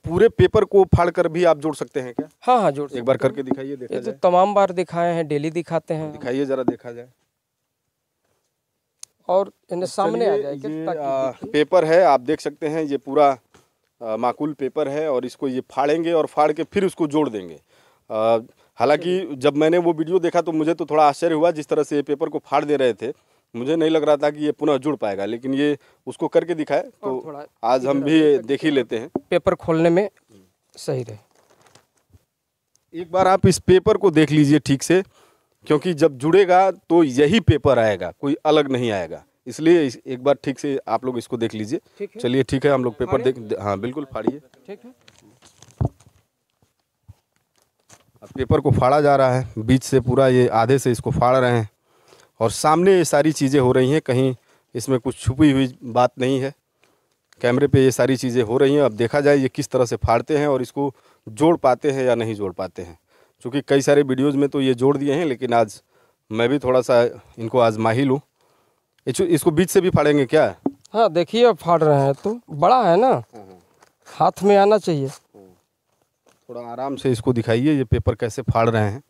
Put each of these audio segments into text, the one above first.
पूरे पेपर को फाड़ कर भी आप जोड़ सकते हैं क्या? हाँ हाँ जोड़ सकते एक बार करके दिखाइए, देखा हैं। ये जाए। तो तमाम बार दिखाए हैं, डेली दिखाते हैं। दिखाइए जरा, देखा जाए। और इन्हें सामने आ जाए ये ताकि पेपर है, आप देख सकते हैं, ये पूरा माकूल पेपर है और इसको ये फाड़ेंगे और फाड़ के फिर उसको जोड़ देंगे। हालांकि जब मैंने वो वीडियो देखा तो मुझे तो थोड़ा आश्चर्य हुआ, जिस तरह से ये पेपर को फाड़ दे रहे थे मुझे नहीं लग रहा था कि ये पुनः जुड़ पाएगा, लेकिन ये उसको करके दिखाए तो आज हम भी देख ही लेते हैं। पेपर खोलने में सही रहे। एक बार आप इस पेपर को देख लीजिए ठीक से, क्योंकि जब जुड़ेगा तो यही पेपर आएगा, कोई अलग नहीं आएगा, इसलिए एक बार ठीक से आप लोग इसको देख लीजिए। चलिए ठीक है, हम लोग पेपर देख, हाँ बिल्कुल फाड़िए। ठीक है, अब पेपर को फाड़ा जा रहा है, बीच से पूरा ये आधे से इसको फाड़ रहे हैं और सामने ये सारी चीज़ें हो रही हैं, कहीं इसमें कुछ छुपी हुई बात नहीं है। कैमरे पे ये सारी चीज़ें हो रही हैं। अब देखा जाए ये किस तरह से फाड़ते हैं और इसको जोड़ पाते हैं या नहीं जोड़ पाते हैं, क्योंकि कई सारे वीडियोज़ में तो ये जोड़ दिए हैं, लेकिन आज मैं भी थोड़ा सा इनको आजमा ही लूँ। इसको बीच से भी फाड़ेंगे क्या? हाँ देखिए, अब फाड़ रहे हैं तो बड़ा है ना, हाथ में आना चाहिए। थोड़ा आराम से इसको दिखाइए, ये पेपर कैसे फाड़ रहे हैं।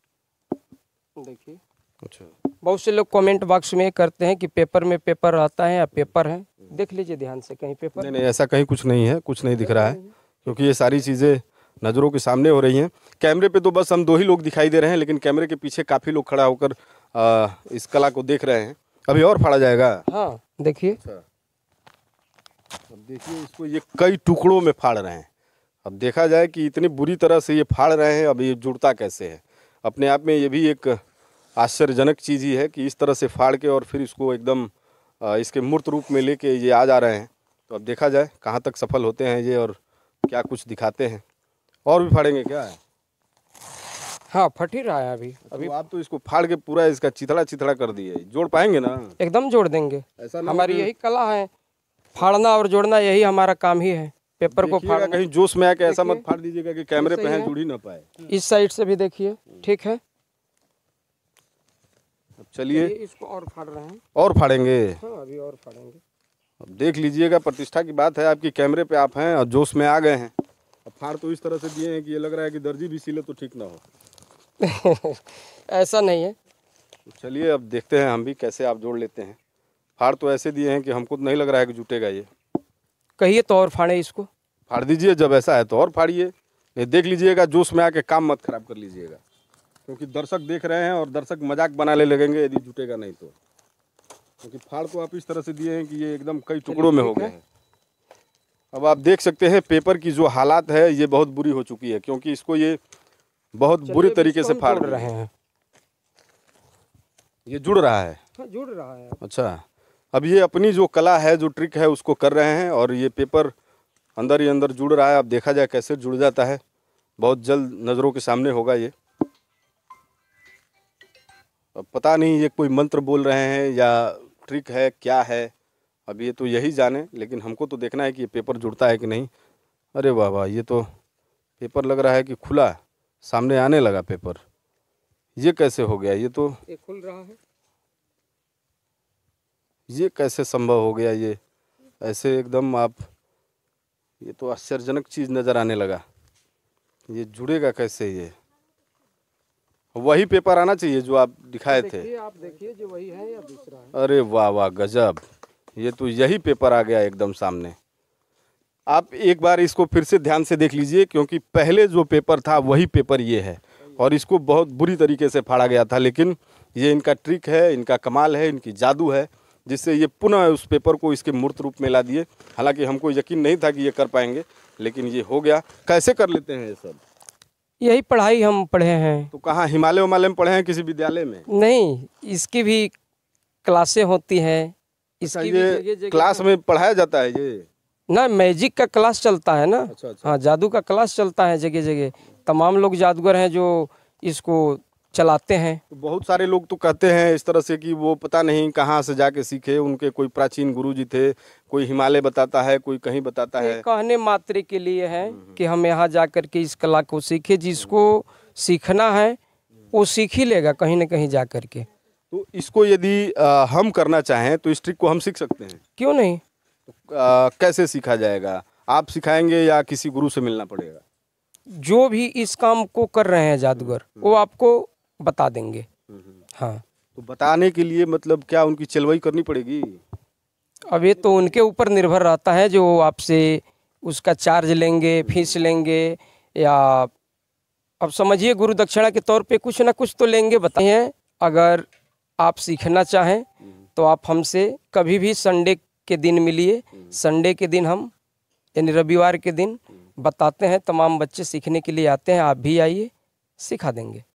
देखिए, अच्छा, बहुत से लोग कमेंट बॉक्स में करते हैं कि पेपर में पेपर आता है या पेपर है। देख लीजिए ध्यान से, कहीं पेपर नहीं, ऐसा कहीं कुछ नहीं है, कुछ नहीं दिख रहा है, क्योंकि ये सारी चीज़ें नज़रों के सामने हो रही हैं। कैमरे पे तो बस हम 2 ही लोग दिखाई दे रहे हैं, लेकिन कैमरे के पीछे काफ़ी लोग खड़ा होकर इस कला को देख रहे हैं। अभी और फाड़ा जाएगा। हाँ देखिए। अच्छा, अब देखिए इसको ये कई टुकड़ों में फाड़ रहे हैं। अब देखा जाए कि इतनी बुरी तरह से ये फाड़ रहे हैं, अब ये जुड़ता कैसे है। अपने आप में ये भी एक आश्चर्यजनक चीज़ ही है कि इस तरह से फाड़ के और फिर इसको एकदम इसके मूर्त रूप में लेके ये आ जा रहे हैं। तो अब देखा जाए कहाँ तक सफल होते हैं ये और क्या कुछ दिखाते हैं। और भी फाड़ेंगे क्या है? हाँ फट ही रहा है अभी। तो आप तो इसको फाड़ के पूरा इसका चिथड़ा चिथड़ा कर दिए, जोड़ पाएंगे ना? एकदम जोड़ देंगे, ऐसा हमारी यही कला है, फाड़ना और जोड़ना, यही हमारा काम ही है। पेपर को फाड़ना, कहीं जोश में आके ऐसा मत फाड़ दीजिएगा कि कैमरे पे हैं जुड़ ही ना पाए। इस साइड से भी देखिए, ठीक है। चलिए इसको और फाड़ रहे हैं, और फाड़ेंगे। हाँ अभी और फाड़ेंगे। अब देख लीजिएगा, प्रतिष्ठा की बात है आपकी, कैमरे पे आप हैं और जोश में आ गए हैं। अब फाड़ तो इस तरह से दिए हैं कि ये लग रहा है कि दर्जी भी सिले तो ठीक ना हो। ऐसा नहीं है। चलिए अब देखते हैं हम भी कैसे आप जोड़ लेते हैं। फाड़ तो ऐसे दिए हैं कि हमको तो नहीं लग रहा है कि जुटेगा ये। कहिए तो और फाड़े इसको। फाड़ दीजिए, जब ऐसा है तो और फाड़िए। नहीं देख लीजिएगा, जोश में आके काम मत खराब कर लीजिएगा, क्योंकि दर्शक देख रहे हैं और दर्शक मजाक बनाने लगेंगे यदि जुटेगा नहीं तो। क्योंकि फाड़ तो आप इस तरह से दिए हैं कि ये एकदम कई टुकड़ों में हो गए हैं। अब आप देख सकते हैं पेपर की जो हालात है ये बहुत बुरी हो चुकी है, क्योंकि इसको ये बहुत बुरी तरीके से फाड़ रहे हैं। ये जुड़ रहा है। हाँ, जुड़ रहा है। अच्छा, अब ये अपनी जो कला है, जो ट्रिक है, उसको कर रहे हैं और ये पेपर अंदर ही अंदर जुड़ रहा है। अब देखा जाए कैसे जुड़ जाता है, बहुत जल्द नज़रों के सामने होगा ये। अब पता नहीं ये कोई मंत्र बोल रहे हैं या ट्रिक है, क्या है, अब ये तो यही जाने, लेकिन हमको तो देखना है कि ये पेपर जुड़ता है कि नहीं। अरे वाह वाह, ये तो पेपर लग रहा है कि खुला सामने आने लगा पेपर। ये कैसे हो गया? ये तो ये खुल रहा है, ये कैसे संभव हो गया? ये ऐसे एकदम आप, ये तो आश्चर्यजनक चीज़ नज़र आने लगा। ये जुड़ेगा कैसे? ये वही पेपर आना चाहिए जो आप दिखाए थे। आप देखिए जो वही है या दूसरा है। अरे वाह वाह, गजब, ये तो यही पेपर आ गया एकदम सामने। आप एक बार इसको फिर से ध्यान से देख लीजिए, क्योंकि पहले जो पेपर था वही पेपर ये है और इसको बहुत बुरी तरीके से फाड़ा गया था। लेकिन ये इनका ट्रिक है, इनका कमाल है, इनकी जादू है, जिससे ये पुनः उस पेपर को इसके मूर्त रूप में ला दिए। हालांकि हमको यकीन नहीं था कि ये कर पाएंगे, लेकिन ये हो गया। कैसे कर लेते हैं ये सब? यही पढ़ाई हम पढ़े हैं। तो कहाँ, हिमालय उमालय में पढ़े हैं किसी विद्यालय में? नहीं, इसकी भी क्लासें होती हैं। इसकी ये क्लास में पढ़ाया जाता है ये ना, मैजिक का क्लास चलता है ना। अच्छा, अच्छा। हाँ, जादू का क्लास चलता है जगह जगह। तमाम लोग जादूगर हैं जो इसको चलाते हैं। तो बहुत सारे लोग तो कहते हैं इस तरह से कि वो पता नहीं कहाँ से जाके सीखे, उनके कोई प्राचीन गुरुजी थे, कोई हिमालय बताता है, कोई कहीं बताता है। कहने मात्र के लिए है कि हम यहाँ जा कर के इस कला को सीखे। जिसको सीखना है वो सीख ही लेगा कहीं न कहीं जा कर के। तो इसको यदि हम करना चाहें तो इस ट्रिक को हम सीख सकते हैं? क्यों नहीं। तो कैसे सीखा जाएगा? आप सिखाएंगे या किसी गुरु से मिलना पड़ेगा? जो भी इस काम को कर रहे हैं जादूगर, वो आपको बता देंगे। हाँ, तो बताने के लिए मतलब क्या उनकी चलवाई करनी पड़ेगी? अब ये तो उनके ऊपर निर्भर रहता है, जो आपसे उसका चार्ज लेंगे, फीस लेंगे, या अब समझिए गुरु दक्षिणा के तौर पे कुछ ना कुछ तो लेंगे, बताए हैं। अगर आप सीखना चाहें तो आप हमसे कभी भी संडे के दिन मिलिए। संडे के दिन हम यानी रविवार के दिन बताते हैं, तमाम बच्चे सीखने के लिए आते हैं, आप भी आइए, सिखा देंगे।